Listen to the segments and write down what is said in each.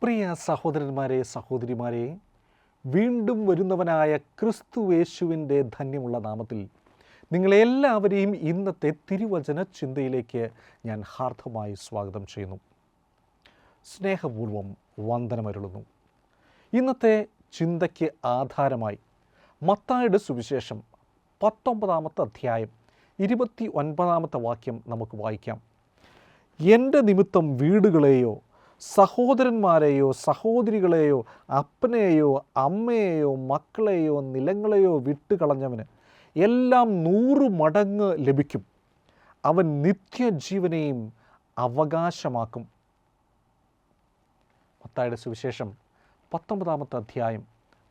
പ്രിയ സഹോദരന്മാരെ, സഹോദരിമാരെ, വീണ്ടും വരുന്നവനായ ക്രിസ്തുവേശുവിൻ്റെ ധന്യമുള്ള നാമത്തിൽ നിങ്ങളെല്ലാവരെയും ഇന്നത്തെ തിരുവചന ചിന്തയിലേക്ക് ഞാൻ ഹാർദമായി സ്വാഗതം ചെയ്യുന്നു. സ്നേഹപൂർവം വന്ദനമരുളുന്നു. ഇന്നത്തെ ചിന്തയ്ക്ക് ആധാരമായി മത്തായിയുടെ സുവിശേഷം 19 അധ്യായം 29 വാക്യം നമുക്ക് വായിക്കാം. എൻ്റെ നിമിത്തം വീടുകളെയോ സഹോദരന്മാരെയോ സഹോദരികളെയോ അപ്പനെയോ അമ്മയെയോ മക്കളെയോ നിലങ്ങളെയോ വിട്ടുകളഞ്ഞവന് എല്ലാം 100 മടങ്ങ് ലഭിക്കും. അവൻ നിത്യജീവനെയും അവകാശമാക്കും. മത്തായിയുടെ സുവിശേഷം 19 അധ്യായം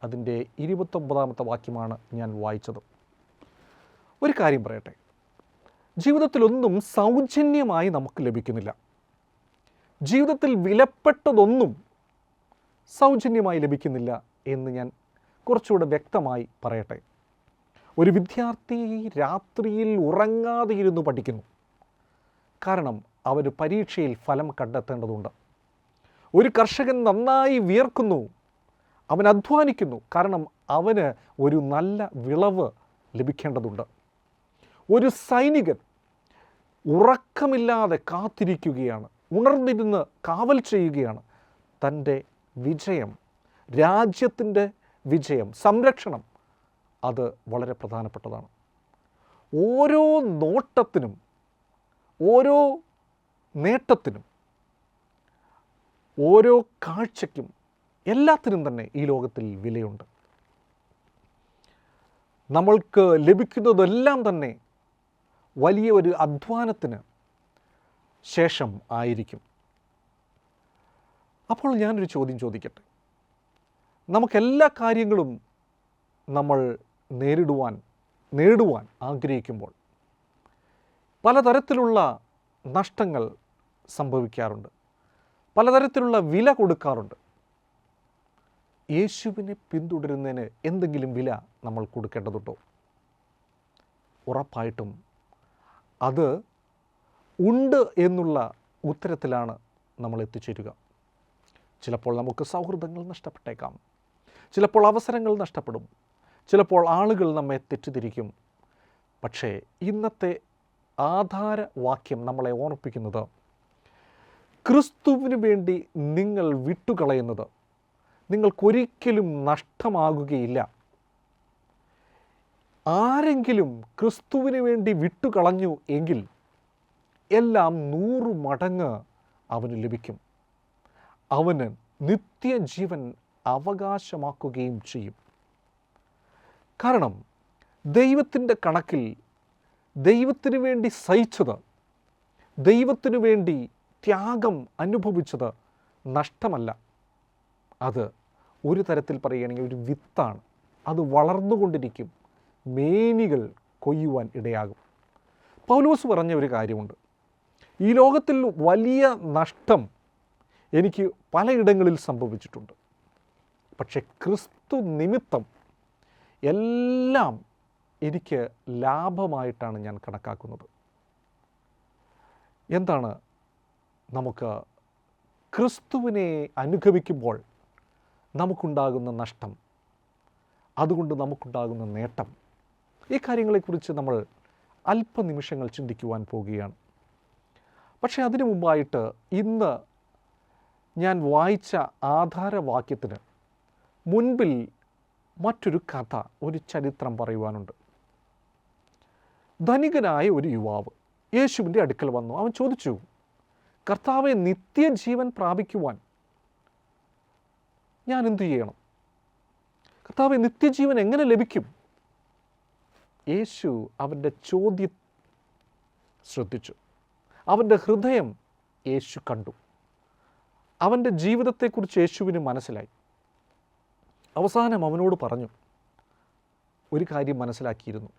അതിൻ്റെ 29 വാക്യമാണ് ഞാൻ വായിച്ചത്. ഒരു കാര്യം പറയട്ടെ, ജീവിതത്തിലൊന്നും സൗജന്യമായി നമുക്ക് ലഭിക്കുന്നില്ല. ജീവിതത്തിൽ വിലപ്പെട്ടതൊന്നും സൗജന്യമായി ലഭിക്കുന്നില്ല എന്ന് ഞാൻ കുറച്ചുകൂടെ വ്യക്തമായി പറയട്ടെ. ഒരു വിദ്യാർത്ഥി രാത്രിയിൽ ഉറങ്ങാതെ ഇരുന്ന് പഠിക്കുന്നു. കാരണം അവന് പരീക്ഷയിൽ ഫലം കണ്ടെത്തേണ്ടതുണ്ട്. ഒരു കർഷകൻ നന്നായി വിയർക്കുന്നു, അവൻ അധ്വാനിക്കുന്നു. കാരണം അവന് ഒരു നല്ല വിളവ് ലഭിക്കേണ്ടതുണ്ട്. ഒരു സൈനികൻ ഉറക്കമില്ലാതെ കാത്തിരിക്കുകയാണ്, ഉണർന്നിരുന്ന് കാവൽ ചെയ്യുകയാണ്. തൻ്റെ വിജയം, രാജ്യത്തിൻ്റെ വിജയം, സംരക്ഷണം, അത് വളരെ പ്രധാനപ്പെട്ടതാണ്. ഓരോ നോട്ടത്തിനും ഓരോ നേട്ടത്തിനും ഓരോ കാഴ്ചയ്ക്കും എല്ലാത്തിനും തന്നെ ഈ ലോകത്തിൽ വിലയുണ്ട്. നമ്മൾക്ക് ലഭിക്കുന്നതെല്ലാം തന്നെ വലിയ ഒരു അധ്വാനത്തിന് ശേഷം ആയിരിക്കും. അപ്പോൾ ഞാനൊരു ചോദ്യം ചോദിക്കട്ടെ. നമുക്കെല്ലാ കാര്യങ്ങളും നമ്മൾ നേടുവാൻ ആഗ്രഹിക്കുമ്പോൾ പലതരത്തിലുള്ള നഷ്ടങ്ങൾ സംഭവിക്കാറുണ്ട്, പലതരത്തിലുള്ള വില കൊടുക്കാറുണ്ട്. യേശുവിനെ പിന്തുടരുന്നതിന് എന്തെങ്കിലും വില നമ്മൾ കൊടുക്കേണ്ടതുണ്ടോ? ഉറപ്പായിട്ടും അത് ഉണ്ട് എന്നുള്ള ഉത്തരത്തിലാണ് നമ്മൾ എത്തിച്ചേരുക. ചിലപ്പോൾ നമുക്ക് സൗഹൃദങ്ങൾ നഷ്ടപ്പെട്ടേക്കാം, ചിലപ്പോൾ അവസരങ്ങൾ നഷ്ടപ്പെടും, ചിലപ്പോൾ ആളുകൾ നമ്മെ തെറ്റിദ്ധരിക്കും. പക്ഷേ ഇന്നത്തെ ആധാരവാക്യം നമ്മളെ ഓർമ്മിപ്പിക്കുന്നത്, ക്രിസ്തുവിന് വേണ്ടി നിങ്ങൾ വിട്ടുകളയുന്നത് നിങ്ങൾക്കൊരിക്കലും നഷ്ടമാകുകയില്ല. ആരെങ്കിലും ക്രിസ്തുവിന് വേണ്ടി വിട്ടുകളഞ്ഞു എങ്കിൽ എല്ലാം 100 മടങ്ങ് അവന് ലഭിക്കും. അവന് നിത്യജീവൻ അവകാശമാക്കുകയും ചെയ്യും. കാരണം ദൈവത്തിൻ്റെ കണക്കിൽ ദൈവത്തിനു വേണ്ടി സഹിച്ചത്, ദൈവത്തിനു വേണ്ടി ത്യാഗം അനുഭവിച്ചത് നഷ്ടമല്ല. അത് ഒരു തരത്തിൽ പറയുകയാണെങ്കിൽ ഒരു വിത്താണ്. അത് വളർന്നുകൊണ്ടിരിക്കും, മേനികൾ കൊയ്യുവാൻ ഇടയാകും. പൗലോസ് പറഞ്ഞ ഒരു കാര്യമുണ്ട്, ഈ ലോകത്തിൽ വലിയ നഷ്ടം എനിക്ക് പലയിടങ്ങളിൽ സംഭവിച്ചിട്ടുണ്ട്, പക്ഷെ ക്രിസ്തു നിമിത്തം എല്ലാം എനിക്ക് ലാഭമായിട്ടാണ് ഞാൻ കണക്കാക്കുന്നത്. എന്താണ് നമുക്ക് ക്രിസ്തുവിനെ അനുഗമിക്കുമ്പോൾ നമുക്കുണ്ടാകുന്ന നഷ്ടം, അതുകൊണ്ട് നമുക്കുണ്ടാകുന്ന നേട്ടം? ഈ കാര്യങ്ങളെക്കുറിച്ച് നമ്മൾ അല്പനിമിഷങ്ങൾ ചിന്തിക്കുവാൻ പോവുകയാണ്. പക്ഷേ അതിനു മുമ്പായിട്ട് ഇന്ന് ഞാൻ വായിച്ച ആധാരവാക്യത്തിന് മുൻപിൽ മറ്റൊരു കഥ, ഒരു ചരിത്രം പറയുവാനുണ്ട്. ധനികനായ ഒരു യുവാവ് യേശുവിൻ്റെ അടുക്കൽ വന്നു. അവൻ ചോദിച്ചു, കർത്താവെ, നിത്യജീവൻ പ്രാപിക്കുവാൻ ഞാൻ എന്തു ചെയ്യണം? കർത്താവെ, നിത്യജീവൻ എങ്ങനെ ലഭിക്കും? യേശു അവൻ്റെ ചോദ്യം ശ്രദ്ധിച്ചു. അവൻ്റെ ഹൃദയം യേശു കണ്ടു. അവൻ്റെ ജീവിതത്തെക്കുറിച്ച് യേശുവിന് മനസ്സിലായി. അവസാനം അവനോട് പറഞ്ഞു, ഒരു കാര്യം മനസ്സിലാക്കിയിരുന്നു.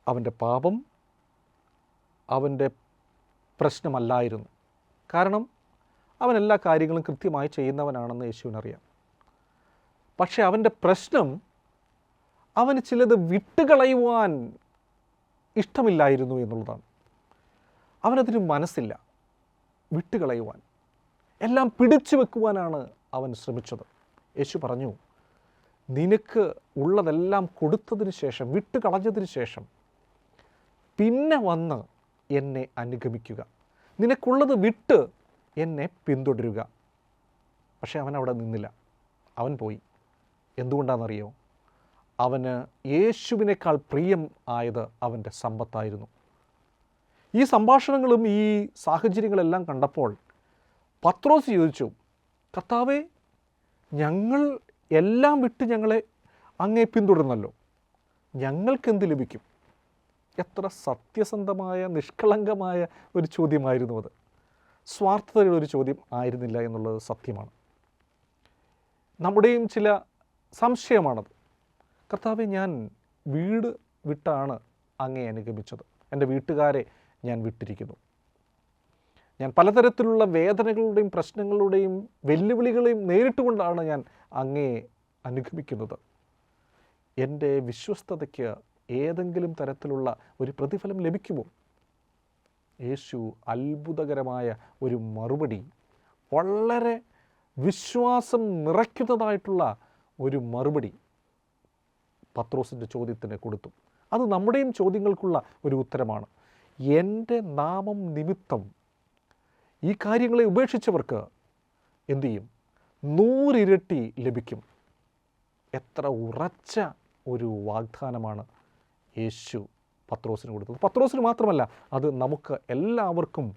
അവൻ്റെ പാപം അവൻ്റെ പ്രശ്നമല്ലായിരുന്നു. കാരണം അവൻ എല്ലാ കാര്യങ്ങളും കൃത്യമായി ചെയ്യുന്നവനാണെന്ന് യേശുവിനറിയാം. പക്ഷേ അവൻ്റെ പ്രശ്നം, അവന് ചിലത് വിട്ടുകളയുവാൻ ഇഷ്ടമില്ലായിരുന്നു എന്നുള്ളതാണ്. അവനതിന് മനസ്സില്ല വിട്ടുകളയുവാൻ. എല്ലാം പിടിച്ചു വെക്കുവാനാണ് അവൻ ശ്രമിച്ചത്. യേശു പറഞ്ഞു, നിനക്ക് ഉള്ളതെല്ലാം കൊടുത്തതിന് ശേഷം, വിട്ട് കളഞ്ഞതിന് ശേഷം പിന്നെ വന്ന് എന്നെ അനുഗമിക്കുക. നിനക്കുള്ളത് വിട്ട് എന്നെ പിന്തുടരുക. പക്ഷേ അവൻ അവിടെ നിന്നില്ല. അവൻ പോയി. എന്തുകൊണ്ടാണെന്നറിയോ? അവന് യേശുവിനേക്കാൾ പ്രിയം ആയത് അവൻ്റെ സമ്പത്തായിരുന്നു. ഈ സംഭാഷണങ്ങളും ഈ സാഹചര്യങ്ങളെല്ലാം കണ്ടപ്പോൾ പത്രോസ് ചോദിച്ചു, കർത്താവേ, ഞങ്ങൾ എല്ലാം വിട്ട് ഞങ്ങളെ അങ്ങേ പിന്തുടർന്നല്ലോ, ഞങ്ങൾക്കെന്ത് ലഭിക്കും? എത്ര സത്യസന്ധമായ, നിഷ്കളങ്കമായ ഒരു ചോദ്യമായിരുന്നു അത്. സ്വാർത്ഥതയുടെ ഒരു ചോദ്യം ആയിരുന്നില്ല എന്നുള്ളത് സത്യമാണ്. നമ്മുടെയും ചില സംശയമാണത്. കർത്താവെ, ഞാൻ വീട് വിട്ടാണ് അങ്ങേ അനുഗമിച്ചത്, എൻ്റെ വീട്ടുകാരെ ഞാൻ വിട്ടിരിക്കുന്നു, ഞാൻ പലതരത്തിലുള്ള വേദനകളുടെയും പ്രശ്നങ്ങളുടെയും വെല്ലുവിളികളെയും നേരിട്ടുകൊണ്ടാണ് ഞാൻ അങ്ങേ അനുഗമിക്കുന്നത്. എൻ്റെ വിശ്വസ്തതയ്ക്ക് ഏതെങ്കിലും തരത്തിലുള്ള ഒരു പ്രതിഫലം ലഭിക്കുമോ? യേശു അത്ഭുതകരമായ ഒരു മറുപടി, വളരെ വിശ്വാസം നിറയ്ക്കുന്നതായിട്ടുള്ള ഒരു മറുപടി പത്രോസിൻ്റെ ചോദ്യത്തിന് കൊടുത്തു. അത് നമ്മുടെയും ചോദ്യങ്ങൾക്കുള്ള ഒരു ഉത്തരമാണ്. എൻ്റെ നാമം നിമിത്തം ഈ കാര്യങ്ങളെ ഉപേക്ഷിച്ചവർക്ക് എന്തു ചെയ്യും? 100 ഇരട്ടി ലഭിക്കും. എത്ര ഉറച്ച ഒരു വാഗ്ദാനമാണ് യേശു പത്രോസിന് കൊടുത്തത്. പത്രോസിന് മാത്രമല്ല, അത് നമുക്ക് എല്ലാവർക്കും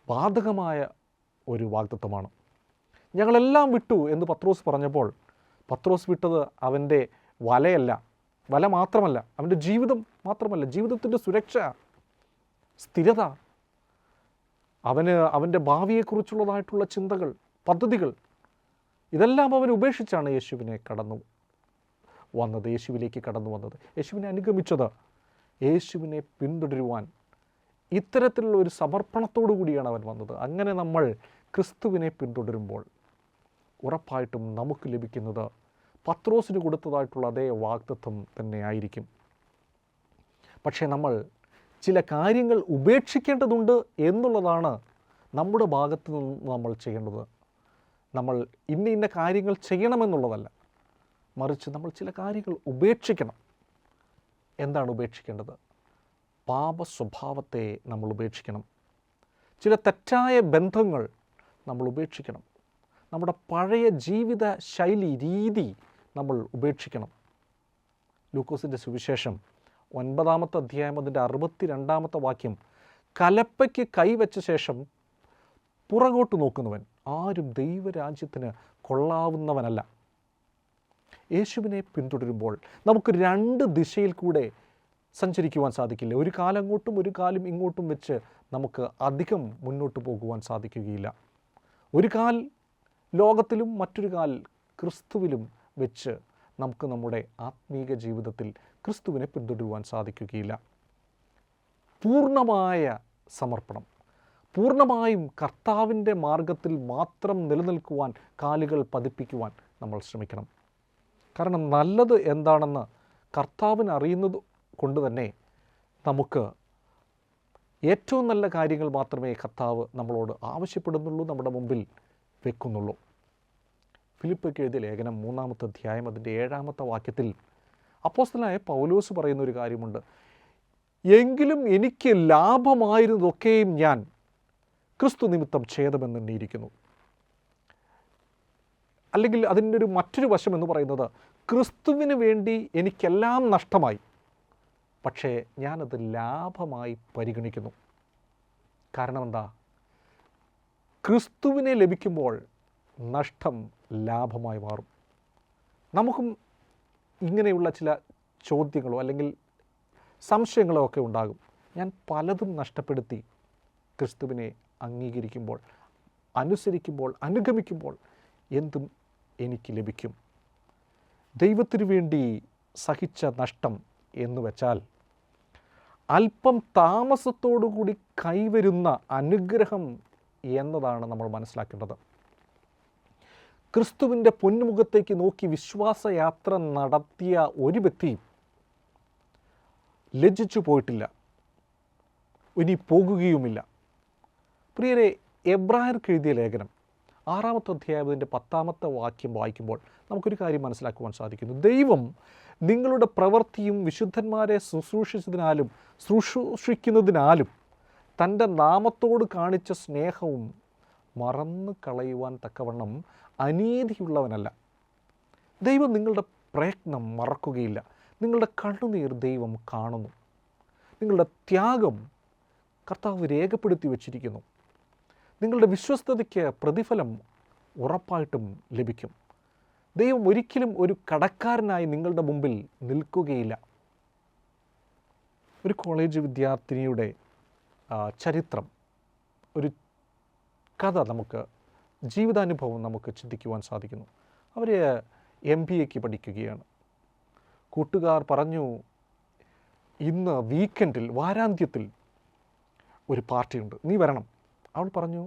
ബാധകമായ ഒരു വാഗ്ദത്തമാണ്. ഞങ്ങളെല്ലാം വിട്ടു എന്ന് പത്രോസ് പറഞ്ഞപ്പോൾ, പത്രോസ് വിട്ടത് അവൻ്റെ വലയല്ല, വല മാത്രമല്ല, അവൻ്റെ ജീവിതം മാത്രമല്ല, ജീവിതത്തിൻ്റെ സുരക്ഷ, സ്ഥിരത, അവൻ്റെ ഭാവിയെക്കുറിച്ചുള്ളതായിട്ടുള്ള ചിന്തകൾ, പദ്ധതികൾ, ഇതെല്ലാം അവൻ ഉപേക്ഷിച്ചാണ് യേശുവിലേക്ക് കടന്നു വന്നത്, യേശുവിനെ അനുഗമിച്ചത്. യേശുവിനെ പിന്തുടരുവാൻ ഇത്തരത്തിലുള്ള ഒരു സമർപ്പണത്തോടു കൂടിയാണ് അവൻ വന്നത്. അങ്ങനെ നമ്മൾ ക്രിസ്തുവിനെ പിന്തുടരുമ്പോൾ ഉറപ്പായിട്ടും നമുക്ക് ലഭിക്കുന്നത് പത്രോസിന് കൊടുത്തതായിട്ടുള്ള അതേ വാഗ്ദത്തം തന്നെ ആയിരിക്കും. പക്ഷേ നമ്മൾ ചില കാര്യങ്ങൾ ഉപേക്ഷിക്കേണ്ടതുണ്ട് എന്നുള്ളതാണ് നമ്മുടെ ഭാഗത്തു നിന്ന് നമ്മൾ ചെയ്യേണ്ടത്. നമ്മൾ ഇന്ന കാര്യങ്ങൾ ചെയ്യണമെന്നുള്ളതല്ല, മറിച്ച് നമ്മൾ ചില കാര്യങ്ങൾ ഉപേക്ഷിക്കണം. എന്താണ് ഉപേക്ഷിക്കേണ്ടത്? പാപ സ്വഭാവത്തെ നമ്മൾ ഉപേക്ഷിക്കണം. ചില തെറ്റായ ബന്ധങ്ങൾ നമ്മൾ ഉപേക്ഷിക്കണം. നമ്മുടെ പഴയ ജീവിത ശൈലി, രീതി നമ്മൾ ഉപേക്ഷിക്കണം. ലൂക്കോസിൻ്റെ സുവിശേഷം 9-ാമത്തെ അധ്യായം അതിൻ്റെ 62-ാമത്തെ വാക്യം, കലപ്പയ്ക്ക് കൈവച്ച ശേഷം പുറകോട്ട് നോക്കുന്നവൻ ആരും ദൈവരാജ്യത്തിന് കൊള്ളാവുന്നവനല്ല. യേശുവിനെ പിന്തുടരുമ്പോൾ നമുക്ക് 2 ദിശയിൽ കൂടെ സഞ്ചരിക്കുവാൻ സാധിക്കില്ല. ഒരു കാലം അങ്ങോട്ടും ഒരു കാലം ഇങ്ങോട്ടും വെച്ച് നമുക്ക് അധികം മുന്നോട്ട് പോകുവാൻ സാധിക്കുകയില്ല. ഒരു കാൽ ലോകത്തിലും മറ്റൊരു കാൽ ക്രിസ്തുവിലും വെച്ച് നമുക്ക് നമ്മുടെ ആത്മീക ജീവിതത്തിൽ ക്രിസ്തുവിനെ പിന്തുടരുവാൻ സാധിക്കുകയില്ല. പൂർണ്ണമായ സമർപ്പണം, പൂർണ്ണമായും കർത്താവിൻ്റെ മാർഗത്തിൽ മാത്രം നിലനിൽക്കുവാൻ കാലുകൾ പതിപ്പിക്കുവാൻ നമ്മൾ ശ്രമിക്കണം. കാരണം നല്ലത് എന്താണെന്ന് കർത്താവിന് അറിയുന്നത് കൊണ്ട് തന്നെ നമുക്ക് ഏറ്റവും നല്ല കാര്യങ്ങൾ മാത്രമേ കർത്താവ് നമ്മളോട് ആവശ്യപ്പെടുന്നുള്ളൂ, നമ്മുടെ മുമ്പിൽ വെക്കുന്നുള്ളൂ. ഫിലിപ്പിക്ക് എഴുതിയ ലേഖനം 3-ാമത്തെ അധ്യായം അതിൻ്റെ 7-ാമത്തെ വാക്യത്തിൽ അപ്പോസ്തലനായ പൗലോസ് പറയുന്ന ഒരു കാര്യമുണ്ട്. എങ്കിലും എനിക്ക് ലാഭമായിരുന്നതൊക്കെയും ഞാൻ ക്രിസ്തു നിമിത്തം ഛേദമെന്നെണ്ണിയിരിക്കുന്നു. അല്ലെങ്കിൽ അതിൻ്റെ മറ്റൊരു വശം എന്ന് പറയുന്നത്, ക്രിസ്തുവിന് വേണ്ടി എനിക്കെല്ലാം നഷ്ടമായി, പക്ഷേ ഞാനത് ലാഭമായി പരിഗണിക്കുന്നു. കാരണം എന്താ? ക്രിസ്തുവിനെ ലഭിക്കുമ്പോൾ നഷ്ടം ലാഭമായി മാറും. നമുക്കും ഇങ്ങനെയുള്ള ചില ചോദ്യങ്ങളോ അല്ലെങ്കിൽ സംശയങ്ങളോ ഒക്കെ ഉണ്ടാകും. ഞാൻ പലതും നഷ്ടപ്പെടുത്തി ക്രിസ്തുവിനെ അംഗീകരിക്കുമ്പോൾ, അനുസരിക്കുമ്പോൾ, അനുഗമിക്കുമ്പോൾ എന്തും എനിക്ക് ലഭിക്കും? ദൈവത്തിനു വേണ്ടി സഹിച്ച നഷ്ടം എന്ന് വെച്ചാൽ അല്പം താമസത്തോടുകൂടി കൈവരുന്ന അനുഗ്രഹം എന്നതാണ് നമ്മൾ മനസ്സിലാക്കേണ്ടത്. ക്രിസ്തുവിൻ്റെ പൊന്നുമുഖത്തേക്ക് നോക്കി വിശ്വാസയാത്ര നടത്തിയ ഒരു വ്യക്തിയും ലജ്ജിച്ചു പോയിട്ടില്ല, ഇനി പോകുകയുമില്ല. പ്രിയരെ, എബ്രായർക്ക് എഴുതിയ ലേഖനം 6-ാമത്തെ അധ്യായത്തിൻ്റെ 10-ാമത്തെ വാക്യം വായിക്കുമ്പോൾ നമുക്കൊരു കാര്യം മനസ്സിലാക്കുവാൻ സാധിക്കുന്നു. ദൈവം നിങ്ങളുടെ പ്രവൃത്തിയും വിശുദ്ധന്മാരെ ശുശ്രൂഷിക്കുന്നതിനാലും തൻ്റെ നാമത്തോട് കാണിച്ച സ്നേഹവും മറന്നു കളയുവാൻ തക്കവണ്ണം അനീതിയുള്ളവനല്ല. ദൈവം നിങ്ങളുടെ പ്രയത്നം മറക്കുകയില്ല. നിങ്ങളുടെ കണ്ണുനീർ ദൈവം കാണുന്നു. നിങ്ങളുടെ ത്യാഗം കർത്താവ് രേഖപ്പെടുത്തി വച്ചിരിക്കുന്നു. നിങ്ങളുടെ വിശ്വസ്തതയ്ക്ക് പ്രതിഫലം ഉറപ്പായിട്ടും ലഭിക്കും. ദൈവം ഒരിക്കലും ഒരു കടക്കാരനായി നിങ്ങളുടെ മുമ്പിൽ നിൽക്കുകയില്ല. ഒരു കോളേജ് വിദ്യാർത്ഥിനിയുടെ ചരിത്രം, ഒരു കഥ, നമുക്ക് ജീവിതാനുഭവം നമുക്ക് ചിന്തിക്കുവാൻ സാധിക്കുന്നു. അവർ MBA പഠിക്കുകയാണ്. കൂട്ടുകാർ പറഞ്ഞു, ഇന്ന് വീക്കെൻഡിൽ, വാരാന്ത്യത്തിൽ ഒരു പാർട്ടിയുണ്ട്, നീ വരണം. അവൾ പറഞ്ഞു,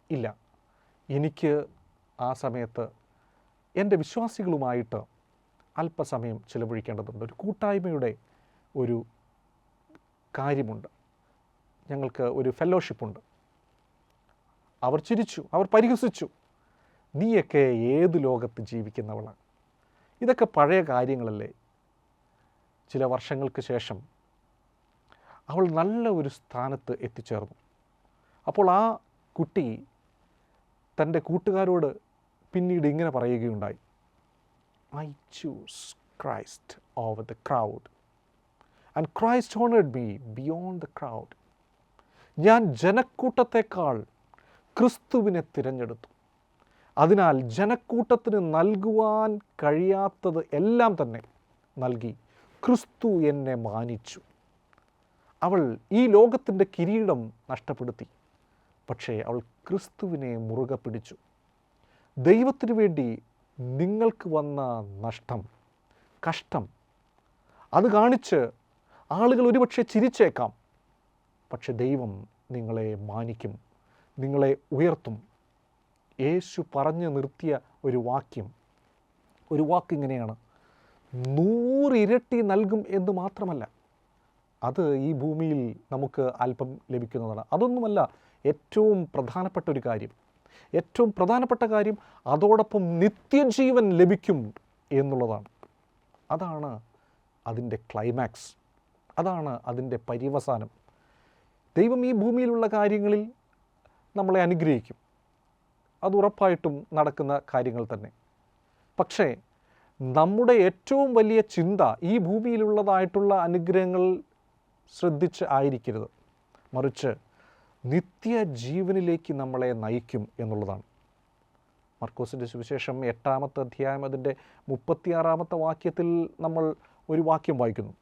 ഇല്ല, എനിക്ക് ആ സമയത്ത് എൻ്റെ വിശ്വാസികളുമായിട്ട് അല്പസമയം ചിലവഴിക്കേണ്ടതുണ്ട്. ഒരു കൂട്ടായ്മയുടെ ഒരു കാര്യമുണ്ട്, ഞങ്ങൾക്ക് ഒരു ഫെലോഷിപ്പുണ്ട്. അവർ ചിരിച്ചു, അവർ പരിഹസിച്ചു. നീയൊക്കെ ഏത് ലോകത്ത് ജീവിക്കുന്നവളാണ്? ഇതൊക്കെ പഴയ കാര്യങ്ങളല്ലേ. ചില വർഷങ്ങൾക്ക് ശേഷം അവൾ നല്ല ഒരു സ്ഥാനത്ത് എത്തിച്ചേർന്നു. അപ്പോൾ ആ കുട്ടി തൻ്റെ കൂട്ടുകാരോട് പിന്നീട് ഇങ്ങനെ പറയുകയുണ്ടായി, I choose Christ over the crowd and Christ honoured me beyond the crowd. ഞാൻ ജനക്കൂട്ടത്തെക്കാൾ ക്രിസ്തുവിനെ തിരഞ്ഞെടുത്തു. അതിനാൽ ജനക്കൂട്ടത്തിന് നൽകുവാൻ കഴിയാത്തത് എല്ലാം തന്നെ നൽകി ക്രിസ്തു എന്നെ മാനിച്ചു. അവൾ ഈ ലോകത്തിൻ്റെ കിരീടം നഷ്ടപ്പെടുത്തി, പക്ഷേ അവൾ ക്രിസ്തുവിനെ മുറുകെ പിടിച്ചു. ദൈവത്തിനു വേണ്ടി നിങ്ങൾക്ക് വന്ന നഷ്ടം, കഷ്ടം, അത് കാണിച്ച് ആളുകൾ ഒരുപക്ഷെ ചിരിച്ചേക്കാം. പക്ഷെ ദൈവം നിങ്ങളെ മാനിക്കും, നിങ്ങളെ ഉയർത്തും. യേശു പറഞ്ഞു നിർത്തിയ ഒരു വാക്കിങ്ങനെയാണ്, 100 ഇരട്ടി നൽകും എന്ന് മാത്രമല്ല, അത് ഈ ഭൂമിയിൽ നമുക്ക് അല്പം ലഭിക്കുന്നതാണ്. അതൊന്നുമല്ല ഏറ്റവും പ്രധാനപ്പെട്ട ഒരു കാര്യം. ഏറ്റവും പ്രധാനപ്പെട്ട കാര്യം അതോടൊപ്പം നിത്യജീവൻ ലഭിക്കും എന്നുള്ളതാണ്. അതാണ് അതിൻ്റെ ക്ലൈമാക്സ്, അതാണ് അതിൻ്റെ പര്യവസാനം. ദൈവം ഈ ഭൂമിയിലുള്ള കാര്യങ്ങളിൽ നമ്മളെ അനുഗ്രഹിക്കും, അത് ഉറപ്പായിട്ടും നടക്കുന്ന കാര്യങ്ങൾ തന്നെ. പക്ഷേ നമ്മുടെ ഏറ്റവും വലിയ ചിന്ത ഈ ഭൂമിയിലുള്ളതായിട്ടുള്ള അനുഗ്രഹങ്ങൾ ശ്രദ്ധിച്ച് ആയിരിക്കരുത്, മറിച്ച് നിത്യജീവനിലേക്ക് നമ്മളെ നയിക്കും എന്നുള്ളതാണ്. മർക്കോസിൻ്റെ സുവിശേഷം 8-ാമത്തെ അധ്യായം അതിൻ്റെ 36-ാമത്തെ വാക്യത്തിൽ നമ്മൾ ഒരു വാക്യം വായിക്കുന്നു,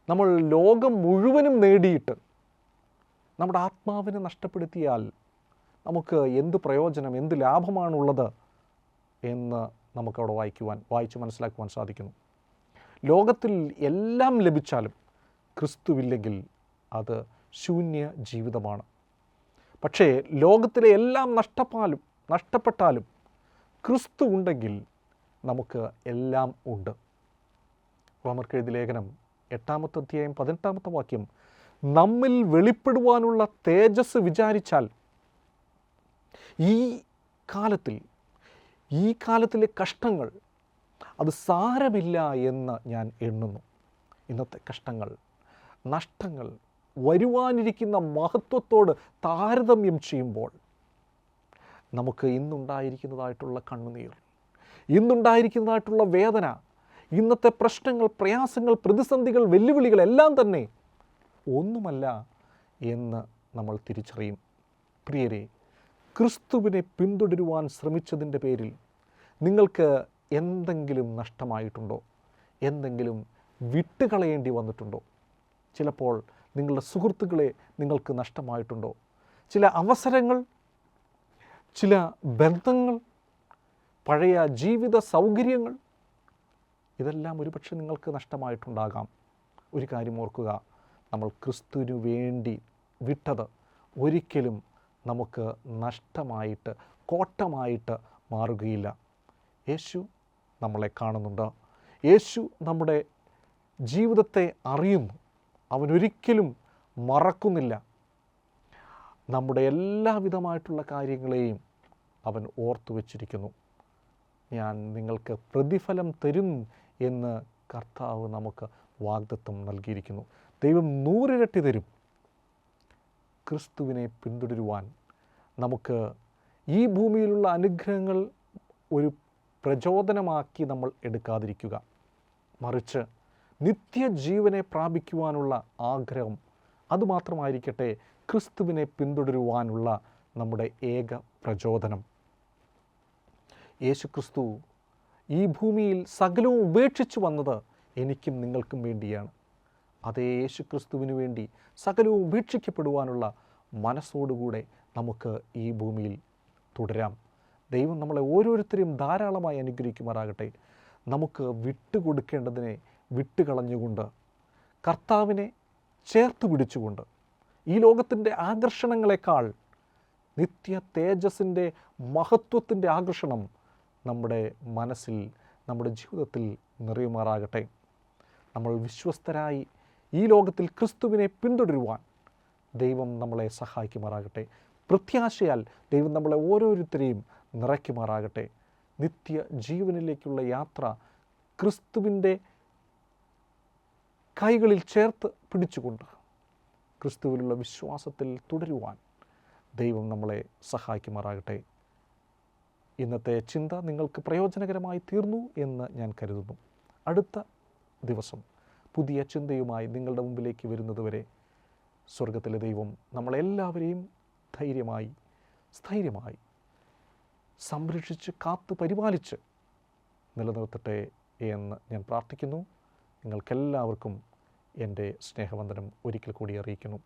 നമ്മൾ ലോകം മുഴുവനും നേടിയിട്ട് നമ്മുടെ ആത്മാവിനെ നഷ്ടപ്പെടുത്തിയാൽ നമുക്ക് എന്ത് പ്രയോജനം, എന്ത് ലാഭമാണുള്ളത് എന്ന് നമുക്കവിടെ വായിച്ച് മനസ്സിലാക്കുവാൻ സാധിക്കുന്നു. ലോകത്തിൽ എല്ലാം ലഭിച്ചാലും ക്രിസ്തുവില്ലെങ്കിൽ അത് ശൂന്യ ജീവിതമാണ്. പക്ഷേ ലോകത്തിലെ എല്ലാം നഷ്ടപ്പെട്ടാലും ക്രിസ്തു ഉണ്ടെങ്കിൽ നമുക്ക് എല്ലാം ഉണ്ട്. റോമർക്ക് എഴുതിയ ലേഖനം 8-ാമത്തെ അധ്യായം 18-ാമത്തെ വാക്യം, നമ്മിൽ വെളിപ്പെടുവാനുള്ള തേജസ് വിചാരിച്ചാൽ ഈ കാലത്തിലെ കഷ്ടങ്ങൾ അത് സാരമില്ല എന്ന് ഞാൻ എണ്ണുന്നു. ഇന്നത്തെ കഷ്ടങ്ങൾ, നഷ്ടങ്ങൾ വരുവാനിരിക്കുന്ന മഹത്വത്തോട് താരതമ്യം ചെയ്യുമ്പോൾ നമുക്ക് ഇന്നുണ്ടായിരിക്കുന്നതായിട്ടുള്ള കണ്ണുനീർ, ഇന്നുണ്ടായിരിക്കുന്നതായിട്ടുള്ള വേദന, ഇന്നത്തെ പ്രശ്നങ്ങൾ, പ്രയാസങ്ങൾ, പ്രതിസന്ധികൾ, വെല്ലുവിളികൾ എല്ലാം തന്നെ ഒന്നുമല്ല എന്ന് നമ്മൾ തിരിച്ചറിയും. പ്രിയരെ, ക്രിസ്തുവിനെ പിന്തുടരുവാൻ ശ്രമിച്ചതിൻ്റെ പേരിൽ നിങ്ങൾക്ക് എന്തെങ്കിലും നഷ്ടമായിട്ടുണ്ടോ? എന്തെങ്കിലും വിട്ടുകളയേണ്ടി വന്നിട്ടുണ്ടോ? ചിലപ്പോൾ നിങ്ങളുടെ സുഹൃത്തുക്കളെ നിങ്ങൾക്ക് നഷ്ടമായിട്ടുണ്ടോ? ചില അവസരങ്ങൾ, ചില ബന്ധങ്ങൾ, പഴയ ജീവിത സൗകര്യങ്ങൾ, ഇതെല്ലാം ഒരുപക്ഷെ നിങ്ങൾക്ക് നഷ്ടമായിട്ടുണ്ടാകാം. ഒരു കാര്യം ഓർക്കുക, നമ്മൾ ക്രിസ്തുവിനു വേണ്ടി വിട്ടത് ഒരിക്കലും നമുക്ക് നഷ്ടമായിട്ട്, കോട്ടമായിട്ട് മാറുകയില്ല. യേശു നമ്മളെ കാണുന്നുണ്ട്. യേശു നമ്മുടെ ജീവിതത്തെ അറിയുന്നു. അവനൊരിക്കലും മറക്കുന്നില്ല. നമ്മുടെ എല്ലാവിധമായിട്ടുള്ള കാര്യങ്ങളെയും അവൻ ഓർത്തു വച്ചിരിക്കുന്നു. ഞാൻ നിങ്ങൾക്ക് പ്രതിഫലം തരും എന്ന് കർത്താവ് നമുക്ക് വാഗ്ദത്തം നൽകിയിരിക്കുന്നു. ദൈവം 100 ഇരട്ടി തരും. ക്രിസ്തുവിനെ പിന്തുടരുവാൻ നമുക്ക് ഈ ഭൂമിയിലുള്ള അനുഗ്രഹങ്ങൾ ഒരു പ്രചോദനമാക്കി നമ്മൾ എടുക്കാതിരിക്കുക. മറിച്ച് നിത്യജീവനെ പ്രാപിക്കുവാനുള്ള ആഗ്രഹം അതുമാത്രമായിരിക്കട്ടെ ക്രിസ്തുവിനെ പിന്തുടരുവാനുള്ള നമ്മുടെ ഏക പ്രചോദനം. യേശുക്രിസ്തു ഈ ഭൂമിയിൽ സകലവും ഉപേക്ഷിച്ചു വന്നത് എനിക്കും നിങ്ങൾക്കും വേണ്ടിയാണ്. അതേ യേശുക്രിസ്തുവിന് വേണ്ടി സകലവും ഉപേക്ഷിക്കപ്പെടുവാനുള്ള മനസ്സോടുകൂടെ നമുക്ക് ഈ ഭൂമിയിൽ തുടരാം. ദൈവം നമ്മളെ ഓരോരുത്തരെയും ധാരാളമായി അനുഗ്രഹിക്കുമാറാകട്ടെ. നമുക്ക് വിട്ടുകൊടുക്കേണ്ടതിനെ വിട്ടുകളഞ്ഞുകൊണ്ട് കർത്താവിനെ ചേർത്ത് പിടിച്ചുകൊണ്ട് ഈ ലോകത്തിൻ്റെ ആകർഷണങ്ങളെക്കാൾ നിത്യ തേജസ്സിൻ്റെ മഹത്വത്തിൻ്റെ ആകർഷണം നമ്മുടെ മനസ്സിൽ, നമ്മുടെ ജീവിതത്തിൽ നിറയുമാറാകട്ടെ. നമ്മൾ വിശ്വസ്തരായി ഈ ലോകത്തിൽ ക്രിസ്തുവിനെ പിന്തുടരുവാൻ ദൈവം നമ്മളെ സഹായിക്കുമാറാകട്ടെ. പ്രത്യാശയാൽ ദൈവം നമ്മളെ ഓരോരുത്തരെയും നിറയ്ക്കുമാറാകട്ടെ. നിത്യ ജീവനിലേക്കുള്ള യാത്ര ക്രിസ്തുവിൻ്റെ കൈകളിൽ ചേർത്ത് പിടിച്ചുകൊണ്ട് ക്രിസ്തുവിലുള്ള വിശ്വാസത്തിൽ തുടരുവാൻ ദൈവം നമ്മളെ സഹായിക്കുമാറാകട്ടെ. ഇന്നത്തെ ചിന്ത നിങ്ങൾക്ക് പ്രയോജനകരമായി തീർന്നു എന്ന് ഞാൻ കരുതുന്നു. അടുത്ത ദിവസം പുതിയ ചിന്തയുമായി നിങ്ങളുടെ മുമ്പിലേക്ക് വരുന്നതുവരെ സ്വർഗത്തിലെ ദൈവം നമ്മളെല്ലാവരെയും ധൈര്യമായി സ്ഥൈര്യമായി സംരക്ഷിച്ച് കാത്ത് പരിപാലിച്ച് നിലനിർത്തട്ടെ എന്ന് ഞാൻ പ്രാർത്ഥിക്കുന്നു. നിങ്ങൾക്കെല്ലാവർക്കും എൻ്റെ സ്നേഹവന്ദനം ഒരിക്കൽ കൂടി അറിയിക്കുന്നു.